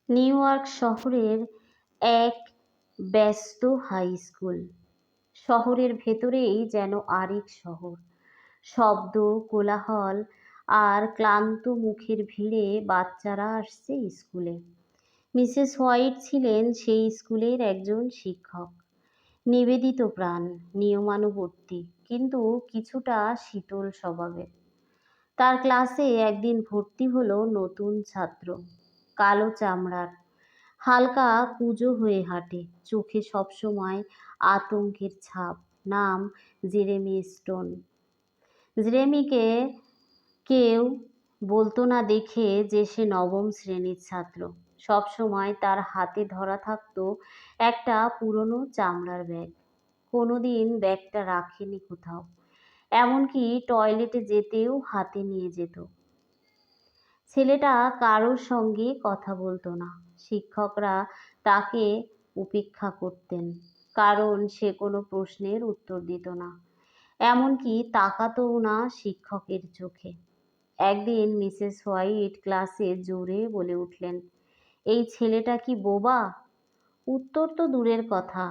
New York শহরের এক ব্যস্ত হাই স্কুল। শহরের ভেতরেই যেন আরেক শহর। শব্দ, কোলাহল আর ক্লান্ত মুখের ভিড়ে বাচ্চারা আসছে স্কুলে। মিসেস হোয়াইট ছিলেন সেই স্কুলের একজন শিক্ষক। নিবেদিত প্রাণ, নিয়মানুবর্তী, কিন্তু কিছুটা শীতল স্বভাবের। তার ক্লাসে একদিন ভর্তি হলো নতুন ছাত্র। কালো চামড়ার, হালকা কুঁজো হয়ে হাঁটে, চোখে সবসময় আতঙ্কের ছাপ। নাম জেরেমি স্টোন। জেরেমিকে কেউ বলতো না দেখে যে সে নবম শ্রেণীর ছাত্র। সবসময় তার হাতে ধরা থাকতো একটা পুরনো চামড়ার ব্যাগ। কোনোদিন ব্যাগটা রাখেনি কোথাও, এমনকি টয়লেটে যেতেও হাতে নিয়ে যেত। ছেলেটা কারোর সঙ্গে কথা বলতো না। শিক্ষকরা তাকে উপেক্ষা করতেন, কারণ সে কোনো প্রশ্নের উত্তর দিত না, এমনকি তাকাতও না শিক্ষকের চোখে। একদিন মিসেস হোয়াইট ক্লাসে জোরে বলে উঠলেন, এই ছেলেটা কি বোবা? উত্তর তো দূরের কথা,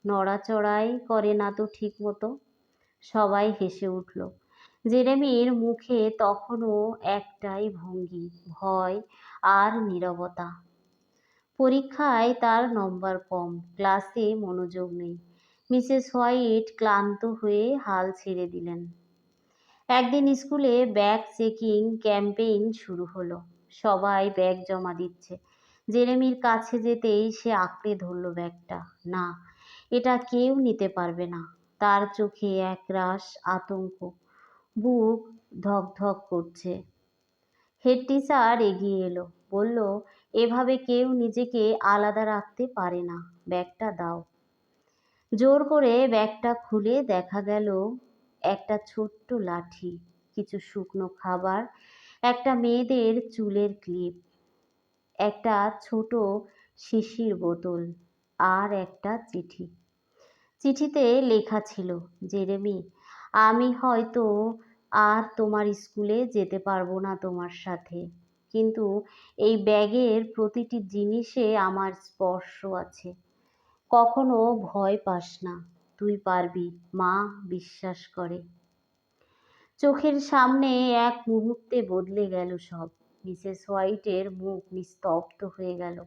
নড়াচড়াই করে না তো ঠিক মতো। সবাই হেসে উঠল। জেরেমির মুখে তখনও একটাই ভঙ্গি, ভয় আর নীরবতা। পরীক্ষায় তার নম্বর কম, ক্লাসে মনোযোগ নেই। মিসেস হোয়াইট ক্লান্ত হয়ে হাল ছেড়ে দিলেন। একদিন স্কুলে ব্যাগ চেকিং ক্যাম্পেইন শুরু হলো। সবাই ব্যাগ জমা দিচ্ছে। জেরেমির কাছে যেতেই সে আঁকড়ে ধরল ব্যাগটা। না, এটা কেউ নিতে পারবে না। তার চোখে একরাশ আতঙ্ক, বুক ধকধক করছে। হেড টিচার এগিয়ে এলো, বলল, এভাবে কেউ নিজেকে আলাদা রাখতে পারে না, ব্যাগটা দাও। জোর করে ব্যাগটা খুলে দেখা গেল একটা ছোট্ট লাঠি, কিছু শুকনো খাবার, একটা মেয়েদের চুলের ক্লিপ, একটা ছোট শিশির বোতল আর একটা চিঠি। চিঠিতে লেখা ছিল, জেরেমি, আমি হয়তো আর তোমার স্কুলে যেতে পারবো না তোমার সাথে, কিন্তু এই ব্যাগের প্রতিটি জিনিসে আমার স্পর্শ আছে। কখনো ভয় পাস না, তুই পারবি, মা বিশ্বাস করে। চোখের সামনে এক মুহূর্তে বদলে গেল সব। মিসেস হোয়াইটের মুখ নিস্তব্ধ হয়ে গেল।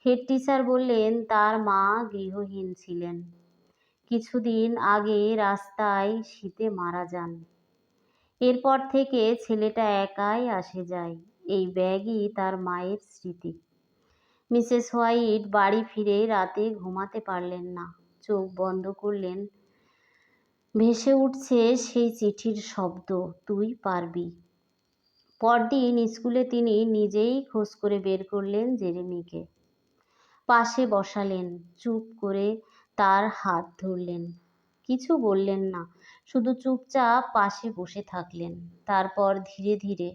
হেড টিচার বললেন তার মা গৃহহীন ছিলেন, কিছুদিন আগে রাস্তায় শীতে মারা যান। এরপর থেকে ছেলেটা একাই আসে যায়। এই ব্যাগই তার মায়ের স্মৃতি। মিসেস হোয়াইট বাড়ি ফিরে রাতে ঘুমাতে পারলেন না। চোখ বন্ধ করলেন, ভেসে উঠছে সেই চিঠির শব্দ, তুই পারবি। পরদিন স্কুলে তিনি নিজেই খোঁজ করে বের করলেন জেরেমিকে। পাশে বসালেন, চুপ করে তার হাত ধরলেন। কিছু বললেন না, শুধু চুপচাপ পাশে বসে থাকলেন। তারপর ধীরে ধীরে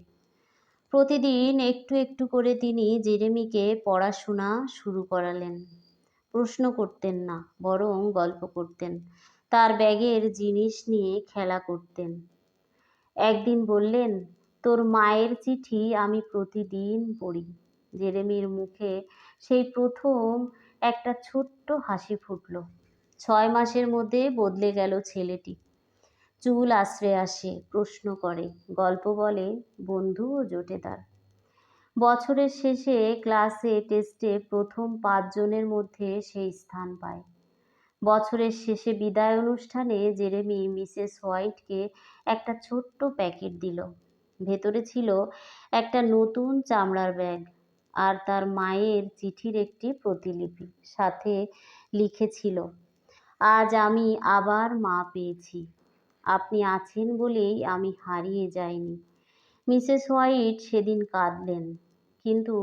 প্রতিদিন একটু একটু করে তিনি জেরেমিকে পড়াশোনা শুরু করালেন। প্রশ্ন করতেন না, বরং গল্প করতেন, তার ব্যাগের জিনিস নিয়ে খেলা করতেন। একদিন বললেন, তোর মায়ের চিঠি আমি প্রতিদিন পড়ি। জেরেমির মুখে সেই প্রথম একটা ছোট্ট হাসি ফুটল। 6 মাসের মধ্যে বদলে গেল ছেলেটি। চুল আশ্রে আসে, প্রশ্ন করে, গল্প বলে, বন্ধুও জোটে তার। বছরের শেষে ক্লাসে টেস্টে প্রথম 5 জনের মধ্যে সেই স্থান পায়। বছরের শেষে বিদায় অনুষ্ঠানে জেরেমি মিসেস হোয়াইটকে একটা ছোট্ট প্যাকেট দিল। ভেতরে ছিল একটা নতুন চামড়ার ব্যাগ আর তার মায়ের চিঠির একটি প্রতিলিপি। সাথে লিখেছিল, আজ আমি আবার মা পেয়েছি, আপনি আছেন বলেই আমি হারিয়ে যাইনি। মিসেস হোয়াইট সেদিন কাঁদলেন, কিন্তু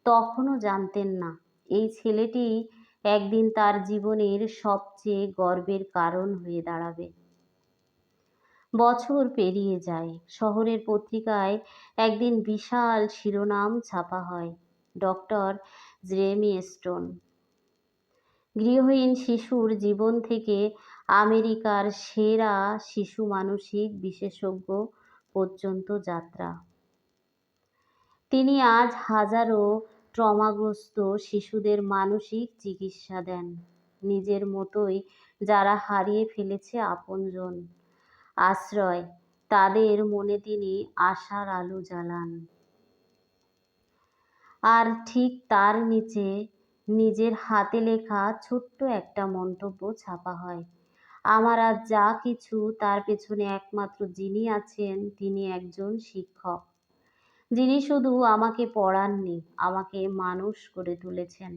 তখনও জানতেন না এই ছেলেটি একদিন তার জীবনের সবচেয়ে গর্বের কারণ হয়ে দাঁড়াবে। বছর পেরিয়ে যায়। শহরের পত্রিকায় একদিন বিশাল শিরোনাম ছাপা হয়, ডক্টর জেরেমি স্টোন, গৃহহীন শিশুর জীবন থেকে আমেরিকার সেরা শিশু মানসিক বিশেষজ্ঞ পর্যন্ত যাত্রা। তিনি আজ হাজারো ট্রমাগ্রস্ত শিশুদের মানসিক চিকিৎসা দেন। নিজের মতোই যারা হারিয়ে ফেলেছে আপনজন, আশ্রয়, তাদের মনে তিনি আশার আলো জ্বালান। আর ঠিক তার নিচে নিজের হাতে লেখা ছোট্ট একটা মন্তব্য ছাপা হয়, আমার আজ যা কিছু তার পেছনে একমাত্র যিনি আছেন তিনি একজন শিক্ষক, যিনি শুধু আমাকে পড়াননি, আমাকে মানুষ করে তুলেছেন।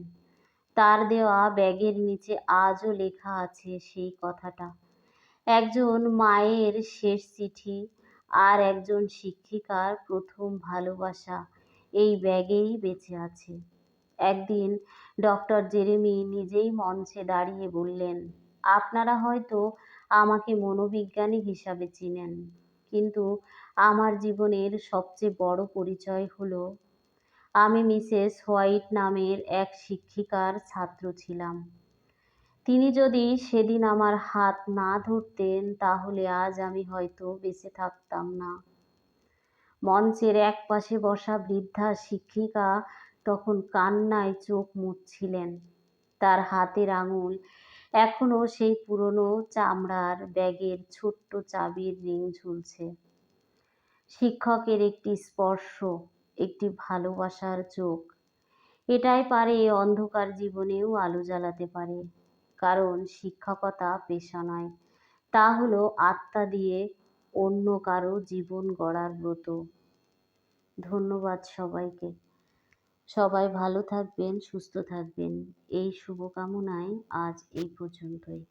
তার দেওয়া ব্যাগের নিচে আজও লেখা আছে সেই কথাটা, একজন মায়ের শেষ চিঠি আর একজন শিক্ষিকার প্রথম ভালোবাসা এই ব্যাগেই বেঁচে আছে। একদিন ডক্টর জেরেমি নিজেই মঞ্চে দাঁড়িয়ে বললেন, আপনারা হয়তো আমাকে মনোবিজ্ঞানী হিসাবে চিনেন, কিন্তু আমার জীবনের সবচেয়ে বড় পরিচয় হলো আমি মিসেস হোয়াইট নামের এক শিক্ষিকার ছাত্র ছিলাম। তিনি যদি সেদিন আমার হাত না ধরতেন তাহলে আজ আমি হয়তো বেঁচে থাকতাম না। মঞ্চের একপাশে বসা বৃদ্ধা শিক্ষিকা তখন কান্নায় চোখ মুছছিলেন। তার হাতের আঙুল এখনো সেই পুরনো চামড়ার ব্যাগের ছোট্ট চাবির রিং ঝুলছে। শিক্ষকের একটি স্পর্শ, একটি ভালোবাসার চোখ, এটাই পারে অন্ধকার জীবনেও আলো জ্বালাতে পারে। কারণ শিক্ষকতা পেশা নয়, তা হলো আত্মা দিয়ে অন্য কারো জীবন গড়ার ব্রত। ধন্যবাদ সবাইকে। সবাই ভালো থাকবেন, সুস্থ থাকবেন, এই শুভকামনায় আজ এই পর্যন্তই।